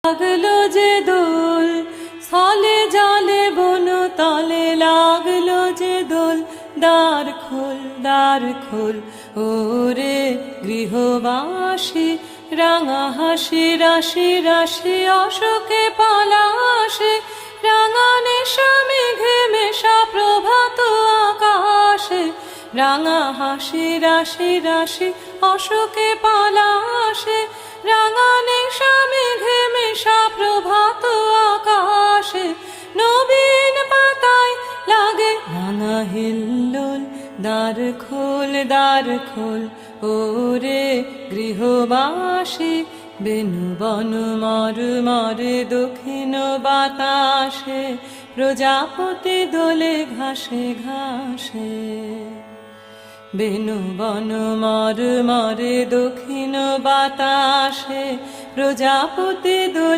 লাগলো যে দোল স্থলে জলে বন তলে লাগলো যে দোল দ্বার খোল ওরে গৃহবাসী রাঙা হাসি রাশি রাশি অশোকে পলাশে রাঙা নেশা মেঘে মেশা প্রভাত আকাশে রাঙা হাসি রাশি রাশি অশোকে পলাশে রাঙা নেশা মেঘে মেশা প্রভাত আকাশে নবীন পাতায় লাগে রাঙা হিল্লোল দ্বার খোল ওরে গৃহবাসী বেনু বন মর মরে দক্ষিণ বাতাসে প্রজাপতি দোলে ঘাসে ঘাসে বেনু বন মর মরে দক্ষিণ বাতাসে প্রজাপতি দোলে